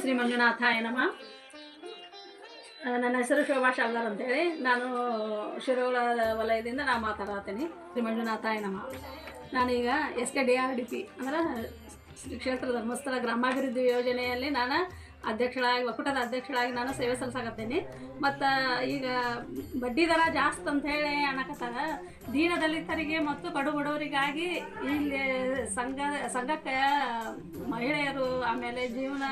ಶ್ರೀ ಮಂಜುನಾಥಾಯ ನಮಃ. ನನ್ನ ಹೆಸರು ಶೋಭಾ ಶಾಲ್ದಾರ್ ಅಂತೇಳಿ. ನಾನು ಶಿರೋಳ ವಲಯದಿಂದ ನಾನು ಮಾತಾಡತ್ತೀನಿ. ಶ್ರೀ ಮಂಜುನಾಥಾಯ ನಮಃ. ನಾನೀಗ SKDRDP ಅಂದ್ರೆ ಶ್ರೀ ಕ್ಷೇತ್ರ ಧರ್ಮಸ್ಥಳ ಗ್ರಾಮಾಭಿವೃದ್ಧಿ ಯೋಜನೆಯಲ್ಲಿ ನಾನು ಅಧ್ಯಕ್ಷಳಾಗಿ, ಒಕ್ಕೂಟದ ಅಧ್ಯಕ್ಷಳಾಗಿ ನಾನು ಸೇವೆ ಸಲ್ಲಿಸಾಕತ್ತೀನಿ. ಮತ್ತು ಈಗ ಬಡ್ಡಿ ದರ ಜಾಸ್ತಿ ಅಂಥೇಳಿ ಅನ್ನಕತ್ತಾರ. ದೀನ ದಲಿತರಿಗೆ ಮತ್ತು ಕಡು ಬಡವರಿಗಾಗಿ ಇಲ್ಲಿ ಸಂಘಕ್ಕೆ ಮಹಿಳೆಯರು ಆಮೇಲೆ ಜೀವನ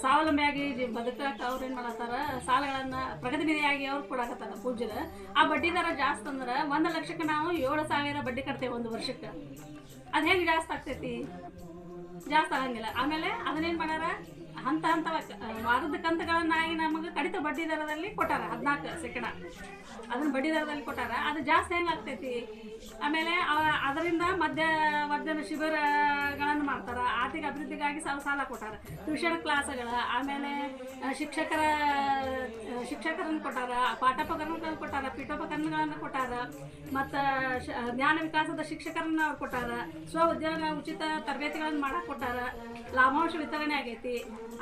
ಸ್ವಾವಲಂಬಿಯಾಗಿ ಬದುಕಕ್ಕೆ ಅವ್ರು ಏನು ಮಾಡತ್ತಾರ, ಸಾಲಗಳನ್ನು ಪ್ರಗತಿ ನಿಧಿಯಾಗಿ ಅವ್ರು ಕೊಡಕತ್ತಾರ ಪೂಜ್ಯರು. ಆ ಬಡ್ಡಿ ದರ ಜಾಸ್ತಿ ಅಂದ್ರೆ 1 ಲಕ್ಷಕ್ಕೆ ನಾವು 7,000 ಬಡ್ಡಿ ಕಟ್ತೇವೆ 1 ವರ್ಷಕ್ಕೆ. ಅದು ಹೆಂಗೆ ಜಾಸ್ತಿ ಆಗ್ತೈತಿ? ಜಾಸ್ತಿ ಆಗಂಗಿಲ್ಲ. ಆಮೇಲೆ ಅದನ್ನೇನು ಮಾಡ್ಯಾರ, ಹಂತ ವಾರದ ಕಂತುಗಳನ್ನಾಗಿ ನಮಗೆ ಕಡಿತ ಬಡ್ಡಿ ದರದಲ್ಲಿ ಕೊಟ್ಟಾರ 14%. ಅದನ್ನು ಬಡ್ಡಿ ದರದಲ್ಲಿ ಕೊಟ್ಟಾರ. ಅದು ಜಾಸ್ತಿ ಹೆಂಗೆ ಆಗ್ತೈತಿ? ಆಮೇಲೆ ಅದರಿಂದ ಮಧ್ಯವರ್ಜನ ಶಿಬಿರಗಳನ್ನು ಮಾಡ್ತಾರೆ. ಆರ್ಥಿಕ ಅಭಿವೃದ್ಧಿಗಾಗಿ ಸಾಲ ಕೊಟ್ಟಾರ. ಟ್ಯೂಷನ್ ಕ್ಲಾಸ್ಗಳ, ಆಮೇಲೆ ಶಿಕ್ಷಕರನ್ನು ಕೊಟ್ಟಾರ, ಪಾಠೋಪಕರಣಗಳನ್ನು ಕೊಟ್ಟಾರ, ಪೀಠೋಪಕರಣಗಳನ್ನು ಕೊಟ್ಟಾರ, ಮತ್ತು ಜ್ಞಾನ ವಿಕಾಸದ ಶಿಕ್ಷಕರನ್ನ ಅವ್ರು ಕೊಟ್ಟಾರ. ಸ್ವ ಉದ್ಯೋಗ ಉಚಿತ ತರಬೇತಿಗಳನ್ನು ಮಾಡಕ್ಕೆ ಕೊಟ್ಟಾರ. ಲಾಭಾಂಶ ವಿತರಣೆ ಆಗೈತಿ.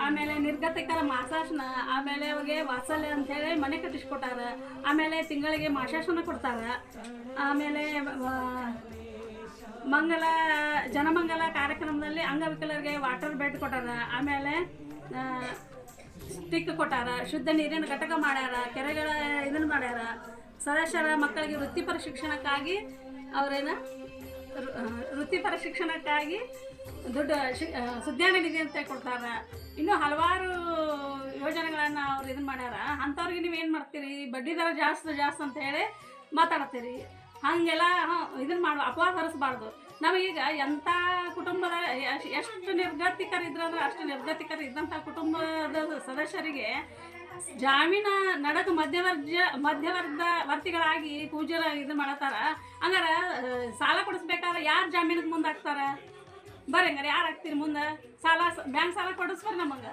ಆಮೇಲೆ ನಿರ್ಗತಿಕರ ಮಾಸಾಸನ, ಆಮೇಲೆ ಅವ್ರಿಗೆ ವಾತ್ಸಲ್ಯ ಅಂಥೇಳಿ ಮನೆ ಕಟ್ಟಿಸ್ಕೊಟ್ಟಾರ. ಆಮೇಲೆ ತಿಂಗಳಿಗೆ ಮಾಸಾಸನ ಕೊಡ್ತಾರೆ. ಆಮೇಲೆ ಜನಮಂಗಲ ಕಾರ್ಯಕ್ರಮದಲ್ಲಿ ಅಂಗವಿಕಲರಿಗೆ ವಾಟರ್ ಬೆಡ್ ಕೊಟ್ಟಾರ. ಆಮೇಲೆ ಸ್ಟಿಕ್ ಕೊಟ್ಟಾರ. ಶುದ್ಧ ನೀರಿನ ಘಟಕ ಮಾಡ್ಯಾರ. ಕೆರೆಗಳ ಇದನ್ನು ಮಾಡ್ಯಾರ. ಸದಸ್ಯರ ಮಕ್ಕಳಿಗೆ ವೃತ್ತಿಪರ ಶಿಕ್ಷಣಕ್ಕಾಗಿ ವೃತ್ತಿಪರ ಶಿಕ್ಷಣಕ್ಕಾಗಿ ದುಡ್ಡು ಸುದ್ಯಾನ ನಿಧಿ ಅಂತ ಕೊಡ್ತಾರೆ. ಇನ್ನೂ ಹಲವಾರು ಯೋಜನೆಗಳನ್ನು ಅವ್ರು ಇದನ್ನು ಮಾಡ್ಯಾರ. ಅಂಥವ್ರಿಗೆ ನೀವು ಏನು ಮಾಡ್ತೀರಿ? ಬಡ್ಡಿ ದರ ಜಾಸ್ತಿ ಅಂತ ಹೇಳಿ ಮಾತಾಡ್ತೀರಿ. ಹಾಗೆಲ್ಲ ಇದನ್ನು ಅಪವಾದ ಹರಿಸ್ಬಾರ್ದು. ನಮಗೀಗ ಎಂಥ ಕುಟುಂಬದ ಎಷ್ಟು ನಿರ್ಗತಿಕರಿದ್ರು ಅಂದ್ರೆ ಅಷ್ಟು ನಿರ್ಗತಿಕರಿದ್ದಂಥ ಕುಟುಂಬದ ಸದಸ್ಯರಿಗೆ ಜಾಮೀನು ನಡಕ ಮಧ್ಯವರ್ತಿಗಳಾಗಿ ಪೂಜೆ ಇದು ಮಾಡತ್ತಾರ. ಹಂಗಾರೆ ಸಾಲ ಕೊಡಿಸ್ಬೇಕಾದ್ರೆ ಯಾರು ಜಾಮೀನಿಗೆ ಮುಂದಾಗ್ತಾರ? ಬರ್ರಿ, ಹಂಗಾರೆ ಯಾರು ಆಗ್ತೀರಿ ಮುಂದೆ? ಬ್ಯಾಂಕ್ ಸಾಲ ಕೊಡಿಸ್ಬಾರ. ನಮಗೆ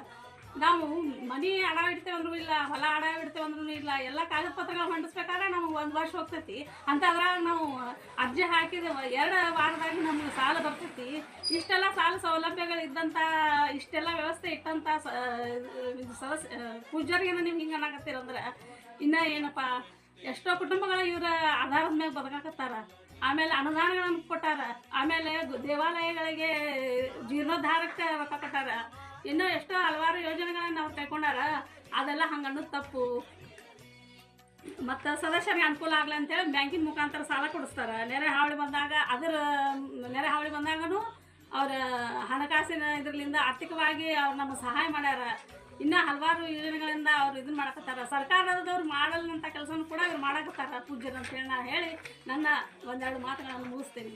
ನಾವು ಮನೆ ಅಡ ಇಡ್ತೇವೆ ಅಂದ್ರೂ ಇಲ್ಲ, ಹೊಲ ಅಡ ಇಡ್ತೇವೆ ಅಂದ್ರೂ ಇಲ್ಲ, ಎಲ್ಲ ಕಾಗದ ಪತ್ರಗಳು ಹೊಂದಿಸ್ಬೇಕಾದ್ರೆ ನಮಗೆ 1 ವರ್ಷ ಹೋಗ್ತೈತಿ. ಅಂಥದ್ರಾಗ ನಾವು ಅರ್ಜಿ ಹಾಕಿದ್ದೇವೆ 2 ವಾರದಾಗ ನಮ್ಗೆ ಸಾಲ ಬರ್ತೈತಿ. ಇಷ್ಟೆಲ್ಲ ಸಾಲ ಸೌಲಭ್ಯಗಳು ಇದ್ದಂಥ, ಇಷ್ಟೆಲ್ಲ ವ್ಯವಸ್ಥೆ ಇಟ್ಟಂಥ ಪೂಜಾರಿಗೆ ನೀವು ಹಿಂಗೆ ಅನ್ನಕತ್ತೀರಂದ್ರೆ ಇನ್ನೂ ಏನಪ್ಪ, ಎಷ್ಟೋ ಕುಟುಂಬಗಳು ಇವರ ಆಧಾರದ ಮೇಲೆ ಬದುಕಾಕತ್ತಾರ. ಆಮೇಲೆ ಅನುದಾನಗಳನ್ನು ಕೊಟ್ಟಾರ. ಆಮೇಲೆ ದೇವಾಲಯಗಳಿಗೆ ಜೀರ್ಣೋದ್ಧಾರಕ್ಕೆ ರೊಕ್ಕ ಕೊಟ್ಟಾರ. ಇನ್ನೂ ಎಷ್ಟೋ ಹಲವಾರು ಯೋಜನೆಗಳನ್ನು ಅವ್ರು ಕೈಕೊಂಡಾರ. ಅದೆಲ್ಲ ಹಂಗೆ ಅನ್ನೋದು ತಪ್ಪು. ಮತ್ತು ಸದಸ್ಯರಿಗೆ ಅನುಕೂಲ ಆಗಲಿ ಅಂತೇಳಿ ಬ್ಯಾಂಕಿನ ಮುಖಾಂತರ ಸಾಲ ಕೊಡಿಸ್ತಾರೆ. ನೆರೆ ಹಾವಳಿ ಬಂದಾಗನೂ ಅವ್ರ ಹಣಕಾಸಿನ ಇದರಿಂದ ಆರ್ಥಿಕವಾಗಿ ಅವ್ರು ನಮಗೆ ಸಹಾಯ ಮಾಡ್ಯಾರ. ಇನ್ನೂ ಹಲವಾರು ಯೋಜನೆಗಳಿಂದ ಅವ್ರು ಇದನ್ನು ಮಾಡಕತ್ತಾರ. ಸರ್ಕಾರದವ್ರು ಮಾಡಲ್ಲಂಥ ಕೆಲಸನೂ ಕೂಡ ಇವ್ರು ಮಾಡಕತ್ತಾರ ಪೂಜ್ಯರು ಅಂತೇಳಿ ನಾನು ಹೇಳಿ ನನ್ನ 1-2 ಮಾತುಗಳನ್ನು ಮುಗಿಸ್ತೀನಿ.